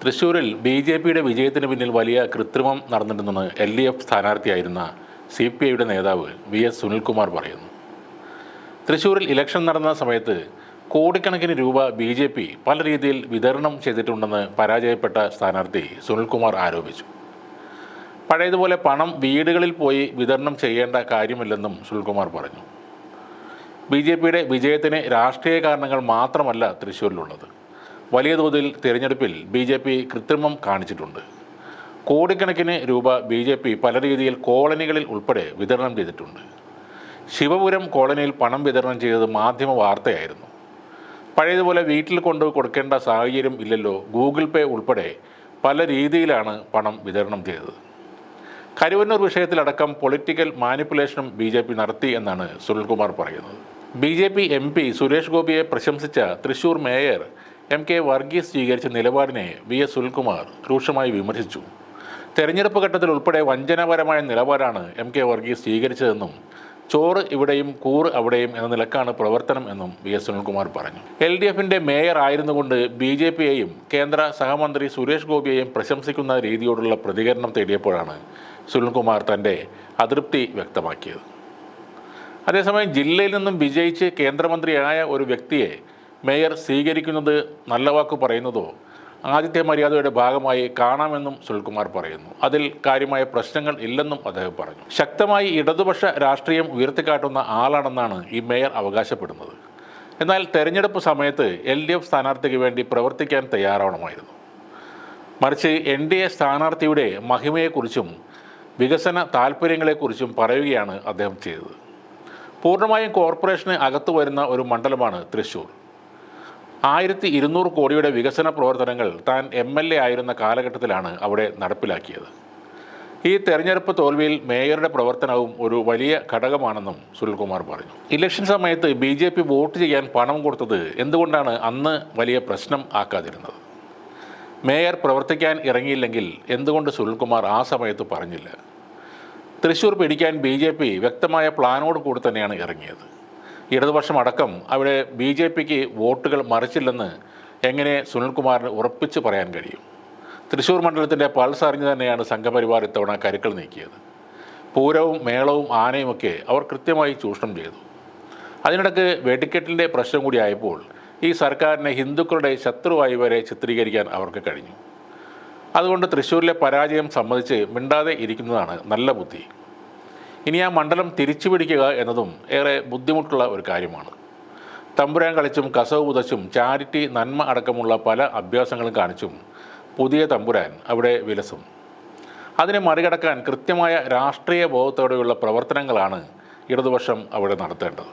തൃശ്ശൂരിൽ ബി.ജെ.പിയുടെ വിജയത്തിന് പിന്നിൽ വലിയ കൃത്രിമം നടന്നിട്ടുണ്ടെന്ന് എൽ.ഡി.എഫ് സ്ഥാനാർത്ഥിയായിരുന്ന സി.പി.ഐയുടെ നേതാവ് വി.എസ്. സുനിൽകുമാർ പറയുന്നു. തൃശ്ശൂരിൽ ഇലക്ഷൻ നടന്ന സമയത്ത് കോടിക്കണക്കിന് രൂപ ബി.ജെ.പി പല രീതിയിൽ വിതരണം ചെയ്തിട്ടുണ്ടെന്ന് പരാജയപ്പെട്ട സ്ഥാനാർത്ഥി സുനിൽകുമാർ ആരോപിച്ചു. പഴയതുപോലെ പണം വീടുകളിൽ പോയി വിതരണം ചെയ്യേണ്ട കാര്യമില്ലെന്നും സുനിൽകുമാർ പറഞ്ഞു. ബി.ജെ.പിയുടെ വിജയത്തിന് രാഷ്ട്രീയ കാരണങ്ങൾ മാത്രമല്ല തൃശ്ശൂരിലുള്ളത്. വലിയ തോതിൽ തിരഞ്ഞെടുപ്പിൽ ബി.ജെ.പി കൃത്രിമം കാണിച്ചിട്ടുണ്ട്. കോടിക്കണക്കിന് രൂപ ബി.ജെ.പി പല രീതിയിൽ കോളനികളിൽ ഉൾപ്പെടെ വിതരണം ചെയ്തിട്ടുണ്ട്. ശിവപുരം കോളനിയിൽ പണം വിതരണം ചെയ്തത് മാധ്യമ വാർത്തയായിരുന്നു. പഴയതുപോലെ വീട്ടിൽ കൊണ്ട് കൊടുക്കേണ്ട സാഹചര്യം ഇല്ലല്ലോ. ഗൂഗിൾ പേ ഉൾപ്പെടെ പല രീതിയിലാണ് പണം വിതരണം ചെയ്തത്. കരുവന്നൂർ വിഷയത്തിലടക്കം പൊളിറ്റിക്കൽ മാനിപ്പുലേഷനും ബി.ജെ.പി നടത്തി എന്നാണ് സുനിൽകുമാർ പറയുന്നത്. ബി.ജെ.പി എം.പി സുരേഷ് ഗോപിയെ പ്രശംസിച്ച തൃശ്ശൂർ മേയർ എം.കെ. വർഗീസ് സ്വീകരിച്ച നിലപാടിനെ വി.എസ്. സുനിൽകുമാർ രൂക്ഷമായി വിമർശിച്ചു. തെരഞ്ഞെടുപ്പ് ഘട്ടത്തിൽ ഉൾപ്പെടെ വഞ്ചനാപരമായ നിലപാടാണ് എം.കെ. വർഗീസ് സ്വീകരിച്ചതെന്നും ചോറ് ഇവിടെയും കൂറ് അവിടെയും എന്ന നിലക്കാണ് പ്രവർത്തനം എന്നും വി.എസ്. സുനിൽകുമാർ പറഞ്ഞു. എൽ.ഡി.എഫിൻ്റെ മേയർ ആയിരുന്നുകൊണ്ട് ബി.ജെ.പിയെയും കേന്ദ്ര സഹമന്ത്രി സുരേഷ് ഗോപിയെയും പ്രശംസിക്കുന്ന രീതിയോടുള്ള പ്രതികരണം തേടിയപ്പോഴാണ് സുനിൽകുമാർ തൻ്റെ അതൃപ്തി വ്യക്തമാക്കിയത്. അതേസമയം ജില്ലയിൽ നിന്നും വിജയിച്ച് കേന്ദ്രമന്ത്രിയായ ഒരു വ്യക്തിയെ മേയർ സ്വീകരിക്കുന്നത് നല്ല വാക്ക് പറയുന്നതോ ആതിഥ്യ മര്യാദയുടെ ഭാഗമായി കാണാമെന്നും സുനിൽകുമാർ പറയുന്നു. അതിൽ കാര്യമായ പ്രശ്നങ്ങൾ ഇല്ലെന്നും അദ്ദേഹം പറഞ്ഞു. ശക്തമായി ഇടതുപക്ഷ രാഷ്ട്രീയം ഉയർത്തിക്കാട്ടുന്ന ആളാണെന്നാണ് ഈ മേയർ അവകാശപ്പെടുന്നത്. എന്നാൽ തെരഞ്ഞെടുപ്പ് സമയത്ത് എൽ.ഡി.എഫ് സ്ഥാനാർത്ഥിക്ക് വേണ്ടി പ്രവർത്തിക്കാൻ തയ്യാറാവണമായിരുന്നു. മറിച്ച് എൻ.ഡി.എ സ്ഥാനാർത്ഥിയുടെ മഹിമയെക്കുറിച്ചും വികസന താൽപ്പര്യങ്ങളെക്കുറിച്ചും പറയുകയാണ് അദ്ദേഹം ചെയ്തത്. പൂർണ്ണമായും കോർപ്പറേഷന് അകത്തു വരുന്ന ഒരു മണ്ഡലമാണ് തൃശ്ശൂർ. 1200 കോടിയുടെ വികസന പ്രവർത്തനങ്ങൾ താൻ എം.എൽ.എ ആയിരുന്ന കാലഘട്ടത്തിലാണ് അവിടെ നടപ്പിലാക്കിയത്. ഈ തെരഞ്ഞെടുപ്പ് തോൽവിയിൽ മേയറുടെ പ്രവർത്തനവും ഒരു വലിയ ഘടകമാണെന്നും സുനിൽകുമാർ പറഞ്ഞു. ഇലക്ഷൻ സമയത്ത് ബി.ജെ.പി വോട്ട് ചെയ്യാൻ പണം കൊടുത്തത് എന്തുകൊണ്ടാണ് അന്ന് വലിയ പ്രശ്നം ആക്കാതിരുന്നത്? മേയർ പ്രവർത്തിക്കാൻ ഇറങ്ങിയില്ലെങ്കിൽ എന്തുകൊണ്ട് സുനിൽകുമാർ ആ സമയത്ത് പറഞ്ഞില്ല? തൃശ്ശൂർ പിടിക്കാൻ ബി.ജെ.പി വ്യക്തമായ പ്ലാനോട് കൂടി തന്നെയാണ് ഇറങ്ങിയത്. ഇടതുപക്ഷം അടക്കം അവിടെ ബി.ജെ.പിക്ക് വോട്ടുകൾ മറിച്ചില്ലെന്ന് എങ്ങനെ സുനിൽകുമാറിന് ഉറപ്പിച്ച് പറയാൻ കഴിയും? തൃശ്ശൂർ മണ്ഡലത്തിൻ്റെ പൾസ് അറിഞ്ഞു തന്നെയാണ് സംഘപരിവാർ ഇത്തവണ കരുക്കൾ നീക്കിയത്. പൂരവും മേളവും ആനയുമൊക്കെ അവർ കൃത്യമായി ചൂഷണം ചെയ്തു. അതിനിടയ്ക്ക് വെടിക്കെട്ടിൻ്റെ പ്രശ്നം കൂടി ആയപ്പോൾ ഈ സർക്കാരിനെ ഹിന്ദുക്കളുടെ ശത്രുവായി വരെ ചിത്രീകരിക്കാൻ അവർക്ക് കഴിഞ്ഞു. അതുകൊണ്ട് തൃശ്ശൂരിലെ പരാജയം സമ്മതിച്ച് മിണ്ടാതെ ഇരിക്കുന്നതാണ് നല്ല ബുദ്ധി. ഇനി ആ മണ്ഡലം തിരിച്ചു പിടിക്കുക എന്നതും ഏറെ ബുദ്ധിമുട്ടുള്ള ഒരു കാര്യമാണ്. തമ്പുരാൻ കളിച്ചും കസവ് പുതച്ചും ചാരിറ്റി നന്മ അടക്കമുള്ള പല അഭ്യാസങ്ങളും കാണിച്ചും പുതിയ തമ്പുരാൻ അവിടെ വിലസും. അതിനെ മറികടക്കാൻ കൃത്യമായ രാഷ്ട്രീയ ബോധത്തോടെയുള്ള പ്രവർത്തനങ്ങളാണ് ഇടതുപക്ഷം അവിടെ നടത്തേണ്ടത്.